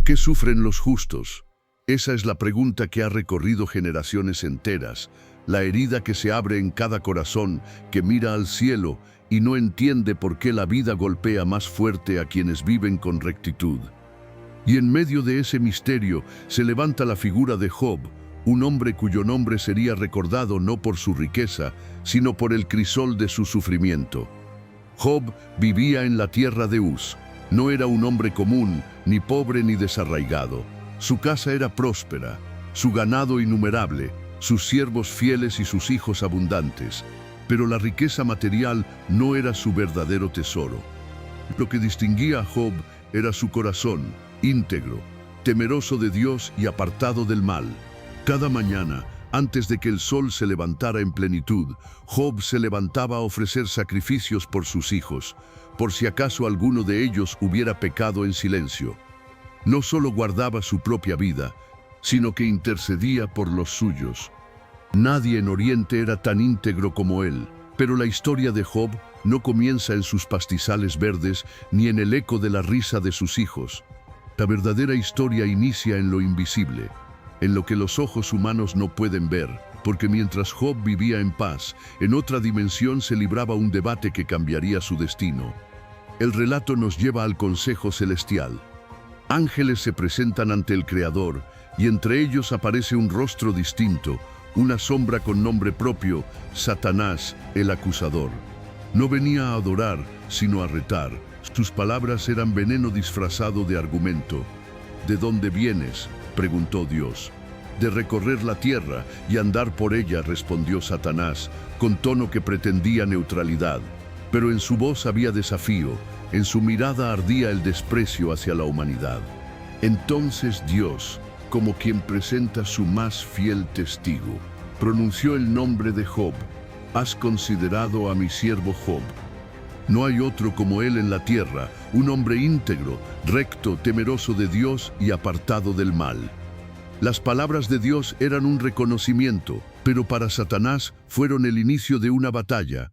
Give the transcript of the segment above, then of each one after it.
qué sufren los justos? Esa es la pregunta que ha recorrido generaciones enteras, la herida que se abre en cada corazón que mira al cielo y no entiende por qué la vida golpea más fuerte a quienes viven con rectitud. Y en medio de ese misterio se levanta la figura de Job, un hombre cuyo nombre sería recordado no por su riqueza, sino por el crisol de su sufrimiento. Job vivía en la tierra de Uz. No era un hombre común, ni pobre ni desarraigado. Su casa era próspera, su ganado innumerable, sus siervos fieles y sus hijos abundantes. Pero la riqueza material no era su verdadero tesoro. Lo que distinguía a Job era su corazón, íntegro, temeroso de Dios y apartado del mal. Cada mañana, antes de que el sol se levantara en plenitud, Job se levantaba a ofrecer sacrificios por sus hijos, por si acaso alguno de ellos hubiera pecado en silencio. No solo guardaba su propia vida, sino que intercedía por los suyos. Nadie en Oriente era tan íntegro como él, pero la historia de Job no comienza en sus pastizales verdes ni en el eco de la risa de sus hijos. La verdadera historia inicia en lo invisible, en lo que los ojos humanos no pueden ver, porque mientras Job vivía en paz, en otra dimensión se libraba un debate que cambiaría su destino. El relato nos lleva al consejo celestial. Ángeles se presentan ante el Creador, y entre ellos aparece un rostro distinto, una sombra con nombre propio, Satanás, el acusador. No venía a adorar, sino a retar. Sus palabras eran veneno disfrazado de argumento. ¿De dónde vienes?, preguntó Dios. De recorrer la tierra y andar por ella, respondió Satanás, con tono que pretendía neutralidad. Pero en su voz había desafío, en su mirada ardía el desprecio hacia la humanidad. Entonces Dios, como quien presenta su más fiel testigo, pronunció el nombre de Job. Has considerado a mi siervo Job. No hay otro como él en la tierra, un hombre íntegro, recto, temeroso de Dios y apartado del mal. Las palabras de Dios eran un reconocimiento, pero para Satanás fueron el inicio de una batalla.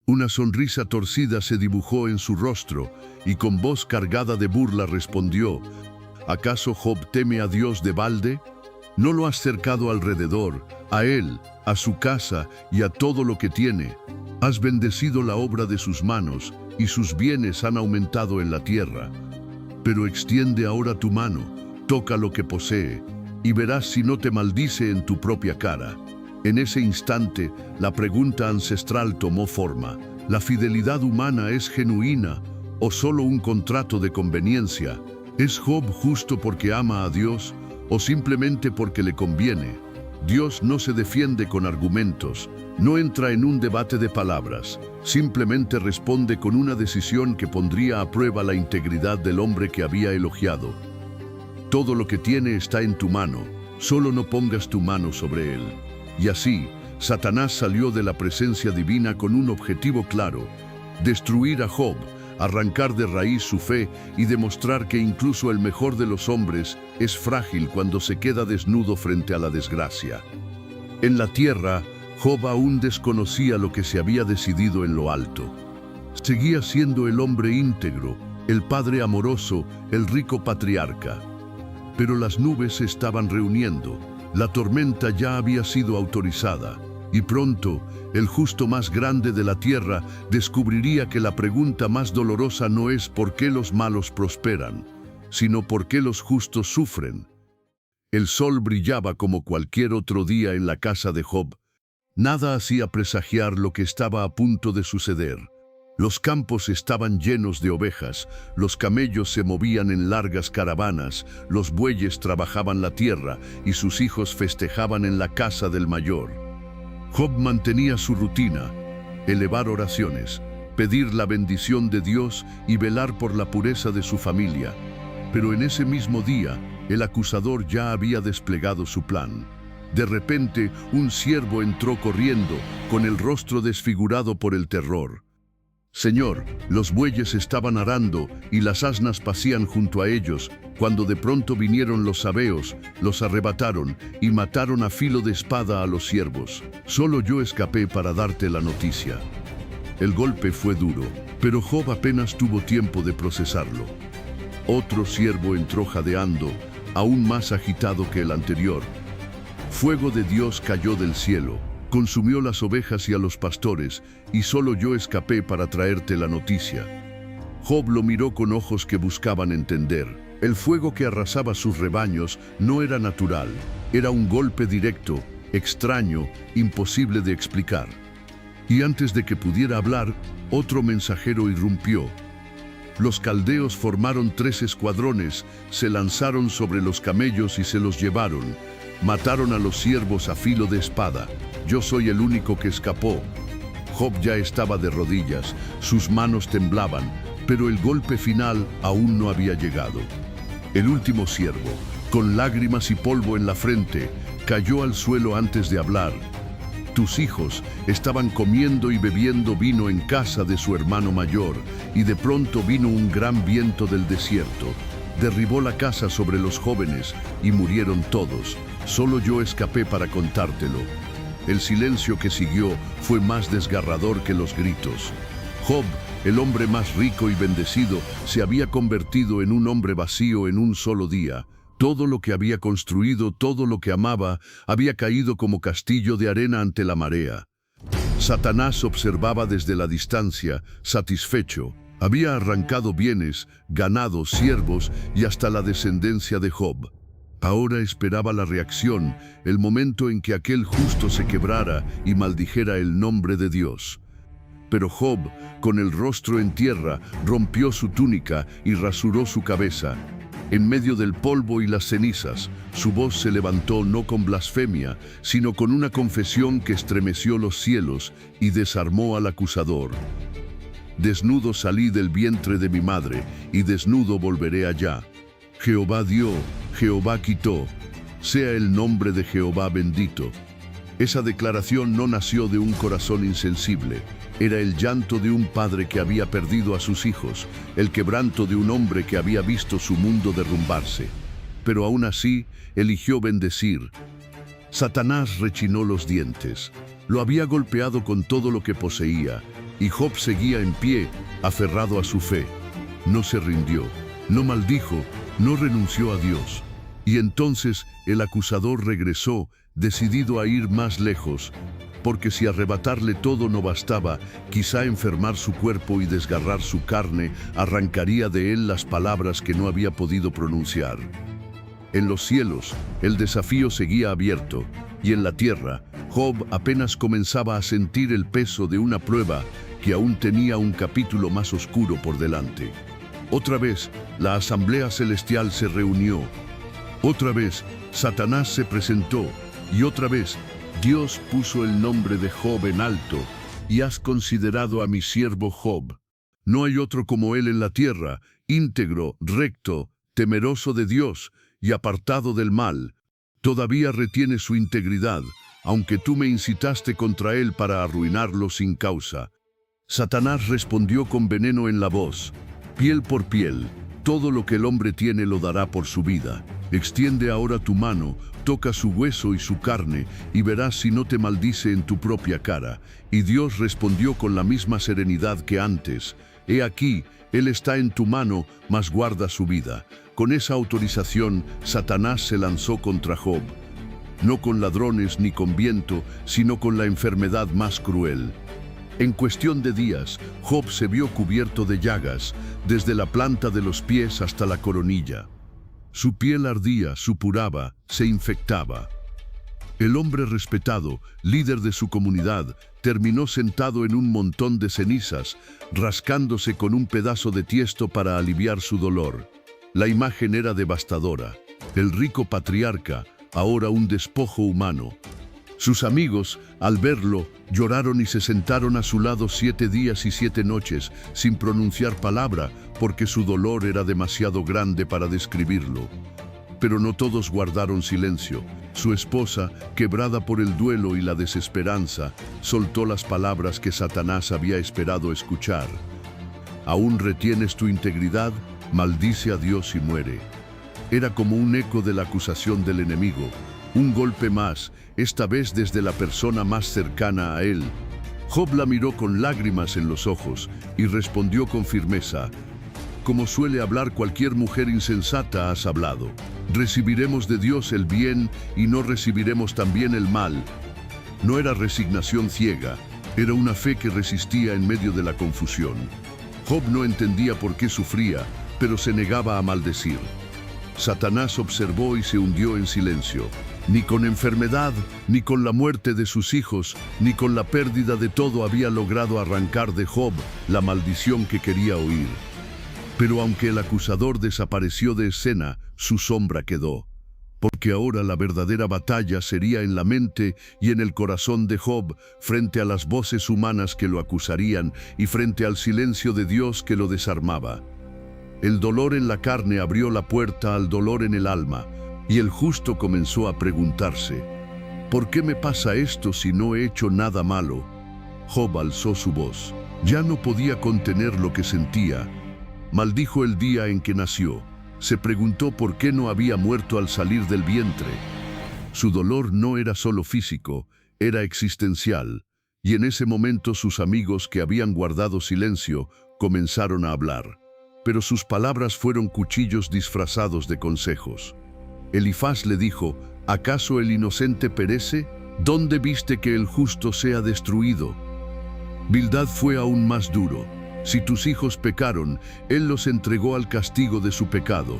Una sonrisa torcida se dibujó en su rostro y con voz cargada de burla respondió: ¿acaso Job teme a Dios de balde? ¿No lo has cercado alrededor, a él, a su casa y a todo lo que tiene? Has bendecido la obra de sus manos y sus bienes han aumentado en la tierra. Pero extiende ahora tu mano, toca lo que posee y verás si no te maldice en tu propia cara. En ese instante, la pregunta ancestral tomó forma. ¿La fidelidad humana es genuina o solo un contrato de conveniencia? ¿Es Job justo porque ama a Dios o simplemente porque le conviene? Dios no se defiende con argumentos, no entra en un debate de palabras, simplemente responde con una decisión que pondría a prueba la integridad del hombre que había elogiado. Todo lo que tiene está en tu mano, solo no pongas tu mano sobre él. Y así, Satanás salió de la presencia divina con un objetivo claro: destruir a Job, arrancar de raíz su fe y demostrar que incluso el mejor de los hombres es frágil cuando se queda desnudo frente a la desgracia. En la tierra, Job aún desconocía lo que se había decidido en lo alto. Seguía siendo el hombre íntegro, el padre amoroso, el rico patriarca. Pero las nubes se estaban reuniendo. La tormenta ya había sido autorizada, y pronto, el justo más grande de la tierra descubriría que la pregunta más dolorosa no es ¿por qué los malos prosperan?, sino ¿por qué los justos sufren? El sol brillaba como cualquier otro día en la casa de Job. Nada hacía presagiar lo que estaba a punto de suceder. Los campos estaban llenos de ovejas, los camellos se movían en largas caravanas, los bueyes trabajaban la tierra y sus hijos festejaban en la casa del mayor. Job mantenía su rutina: elevar oraciones, pedir la bendición de Dios y velar por la pureza de su familia. Pero en ese mismo día, el acusador ya había desplegado su plan. De repente, un siervo entró corriendo, con el rostro desfigurado por el terror. Señor, los bueyes estaban arando y las asnas pacían junto a ellos, cuando de pronto vinieron los sabeos, los arrebataron y mataron a filo de espada a los siervos. Solo yo escapé para darte la noticia. El golpe fue duro, pero Job apenas tuvo tiempo de procesarlo. Otro ciervo entró jadeando, aún más agitado que el anterior. Fuego de Dios cayó del cielo, consumió las ovejas y a los pastores, y solo yo escapé para traerte la noticia. Job lo miró con ojos que buscaban entender. El fuego que arrasaba sus rebaños no era natural, era un golpe directo, extraño, imposible de explicar. Y antes de que pudiera hablar, otro mensajero irrumpió. Los caldeos formaron 3 escuadrones, se lanzaron sobre los camellos y se los llevaron. Mataron a los siervos a filo de espada. Yo soy el único que escapó. Job ya estaba de rodillas, sus manos temblaban, pero el golpe final aún no había llegado. El último siervo, con lágrimas y polvo en la frente, cayó al suelo antes de hablar. Tus hijos estaban comiendo y bebiendo vino en casa de su hermano mayor, y de pronto vino un gran viento del desierto. Derribó la casa sobre los jóvenes y murieron todos. Solo yo escapé para contártelo. El silencio que siguió fue más desgarrador que los gritos. Job, el hombre más rico y bendecido, se había convertido en un hombre vacío en un solo día. Todo lo que había construido, todo lo que amaba, había caído como castillo de arena ante la marea. Satanás observaba desde la distancia, satisfecho. Había arrancado bienes, ganado, siervos y hasta la descendencia de Job. Ahora esperaba la reacción, el momento en que aquel justo se quebrara y maldijera el nombre de Dios. Pero Job, con el rostro en tierra, rompió su túnica y rasuró su cabeza. En medio del polvo y las cenizas, su voz se levantó no con blasfemia, sino con una confesión que estremeció los cielos y desarmó al acusador. Desnudo salí del vientre de mi madre, y desnudo volveré allá. Jehová dio, Jehová quitó, sea el nombre de Jehová bendito. Esa declaración no nació de un corazón insensible. Era el llanto de un padre que había perdido a sus hijos, el quebranto de un hombre que había visto su mundo derrumbarse. Pero aún así, eligió bendecir. Satanás rechinó los dientes. Lo había golpeado con todo lo que poseía, y Job seguía en pie, aferrado a su fe. No se rindió, no maldijo, no renunció a Dios. Y entonces el acusador regresó, decidido a ir más lejos, porque si arrebatarle todo no bastaba, quizá enfermar su cuerpo y desgarrar su carne arrancaría de él las palabras que no había podido pronunciar. En los cielos, el desafío seguía abierto, y en la tierra, Job apenas comenzaba a sentir el peso de una prueba que aún tenía un capítulo más oscuro por delante. Otra vez, la asamblea celestial se reunió. Otra vez, Satanás se presentó, y otra vez, Dios puso el nombre de Job en alto, y has considerado a mi siervo Job. No hay otro como él en la tierra, íntegro, recto, temeroso de Dios y apartado del mal. Todavía retiene su integridad, aunque tú me incitaste contra él para arruinarlo sin causa. Satanás respondió con veneno en la voz: piel por piel, todo lo que el hombre tiene lo dará por su vida. Extiende ahora tu mano, toca su hueso y su carne, y verás si no te maldice en tu propia cara. Y Dios respondió con la misma serenidad que antes: he aquí, él está en tu mano, mas guarda su vida. Con esa autorización, Satanás se lanzó contra Job. No con ladrones ni con viento, sino con la enfermedad más cruel. En cuestión de días, Job se vio cubierto de llagas, desde la planta de los pies hasta la coronilla. Su piel ardía, supuraba, se infectaba. El hombre respetado, líder de su comunidad, terminó sentado en un montón de cenizas, rascándose con un pedazo de tiesto para aliviar su dolor. La imagen era devastadora. El rico patriarca, ahora un despojo humano. Sus amigos, al verlo, lloraron y se sentaron a su lado 7 días y 7 noches, sin pronunciar palabra, porque su dolor era demasiado grande para describirlo. Pero no todos guardaron silencio. Su esposa, quebrada por el duelo y la desesperanza, soltó las palabras que Satanás había esperado escuchar. ¿Aún retienes tu integridad? Maldice a Dios y muere. Era como un eco de la acusación del enemigo. Un golpe más, esta vez desde la persona más cercana a él. Job la miró con lágrimas en los ojos y respondió con firmeza: como suele hablar cualquier mujer insensata, has hablado. Recibiremos de Dios el bien y no recibiremos también el mal. No era resignación ciega, era una fe que resistía en medio de la confusión. Job no entendía por qué sufría, pero se negaba a maldecir. Satanás observó y se hundió en silencio. Ni con enfermedad, ni con la muerte de sus hijos, ni con la pérdida de todo había logrado arrancar de Job la maldición que quería oír. Pero aunque el acusador desapareció de escena, su sombra quedó. Porque ahora la verdadera batalla sería en la mente y en el corazón de Job, frente a las voces humanas que lo acusarían y frente al silencio de Dios que lo desarmaba. El dolor en la carne abrió la puerta al dolor en el alma, y el justo comenzó a preguntarse: ¿por qué me pasa esto si no he hecho nada malo? Job alzó su voz. Ya no podía contener lo que sentía. Maldijo el día en que nació. Se preguntó por qué no había muerto al salir del vientre. Su dolor no era solo físico, era existencial, y en ese momento sus amigos que habían guardado silencio comenzaron a hablar. Pero sus palabras fueron cuchillos disfrazados de consejos. Elifaz le dijo: ¿acaso el inocente perece? ¿Dónde viste que el justo sea destruido? Bildad fue aún más duro. Si tus hijos pecaron, él los entregó al castigo de su pecado.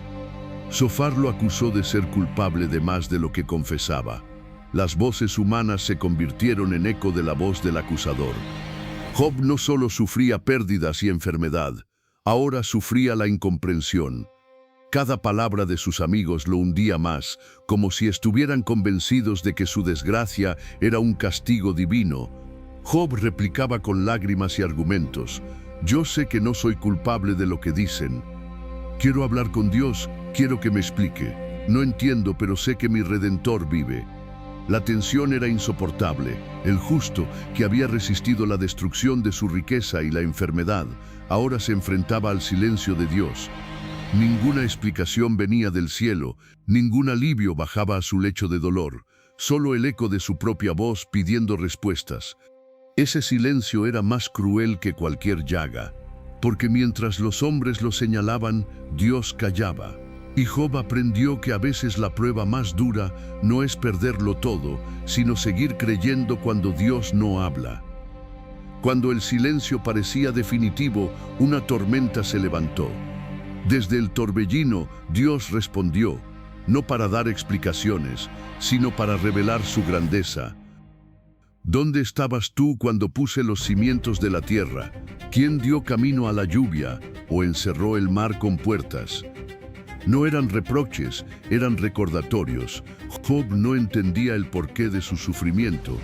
Zofar lo acusó de ser culpable de más de lo que confesaba. Las voces humanas se convirtieron en eco de la voz del acusador. Job no solo sufría pérdidas y enfermedad, ahora sufría la incomprensión. Cada palabra de sus amigos lo hundía más, como si estuvieran convencidos de que su desgracia era un castigo divino. Job replicaba con lágrimas y argumentos: yo sé que no soy culpable de lo que dicen. Quiero hablar con Dios, quiero que me explique. No entiendo, pero sé que mi Redentor vive. La tensión era insoportable. El justo, que había resistido la destrucción de su riqueza y la enfermedad, ahora se enfrentaba al silencio de Dios. Ninguna explicación venía del cielo, ningún alivio bajaba a su lecho de dolor, solo el eco de su propia voz pidiendo respuestas. Ese silencio era más cruel que cualquier llaga, porque mientras los hombres lo señalaban, Dios callaba. Y Job aprendió que a veces la prueba más dura no es perderlo todo, sino seguir creyendo cuando Dios no habla. Cuando el silencio parecía definitivo, una tormenta se levantó. Desde el torbellino, Dios respondió, no para dar explicaciones, sino para revelar su grandeza. ¿Dónde estabas tú cuando puse los cimientos de la tierra? ¿Quién dio camino a la lluvia o encerró el mar con puertas? No eran reproches, eran recordatorios. Job no entendía el porqué de su sufrimiento,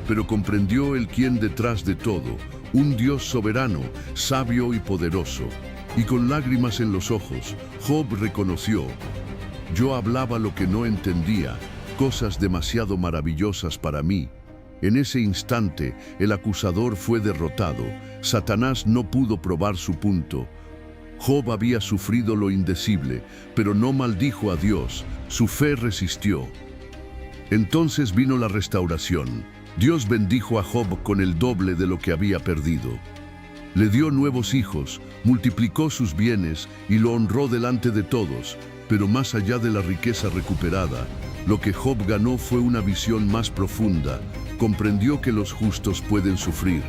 pero comprendió el quién detrás de todo, un Dios soberano, sabio y poderoso. Y con lágrimas en los ojos, Job reconoció: yo hablaba lo que no entendía, cosas demasiado maravillosas para mí. En ese instante, el acusador fue derrotado. Satanás no pudo probar su punto. Job había sufrido lo indecible, pero no maldijo a Dios. Su fe resistió. Entonces vino la restauración. Dios bendijo a Job con el doble de lo que había perdido. Le dio nuevos hijos, multiplicó sus bienes y lo honró delante de todos. Pero más allá de la riqueza recuperada, lo que Job ganó fue una visión más profunda. Comprendió que los justos pueden sufrir,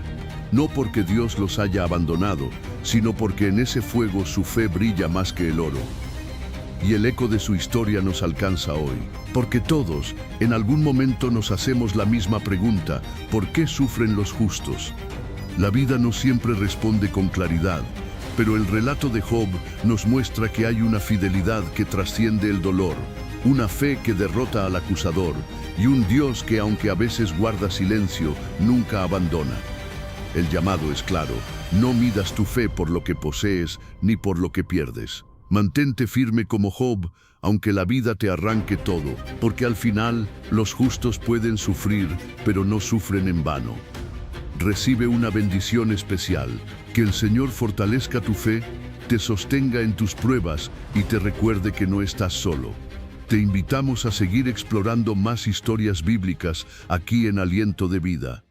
no porque Dios los haya abandonado, sino porque en ese fuego su fe brilla más que el oro. Y el eco de su historia nos alcanza hoy, porque todos, en algún momento nos hacemos la misma pregunta: ¿por qué sufren los justos? La vida no siempre responde con claridad, pero el relato de Job nos muestra que hay una fidelidad que trasciende el dolor, una fe que derrota al acusador, y un Dios que, aunque a veces guarda silencio, nunca abandona. El llamado es claro: no midas tu fe por lo que posees ni por lo que pierdes. Mantente firme como Job, aunque la vida te arranque todo, porque al final los justos pueden sufrir, pero no sufren en vano. Recibe una bendición especial: que el Señor fortalezca tu fe, te sostenga en tus pruebas y te recuerde que no estás solo. Te invitamos a seguir explorando más historias bíblicas aquí en Aliento de Vida.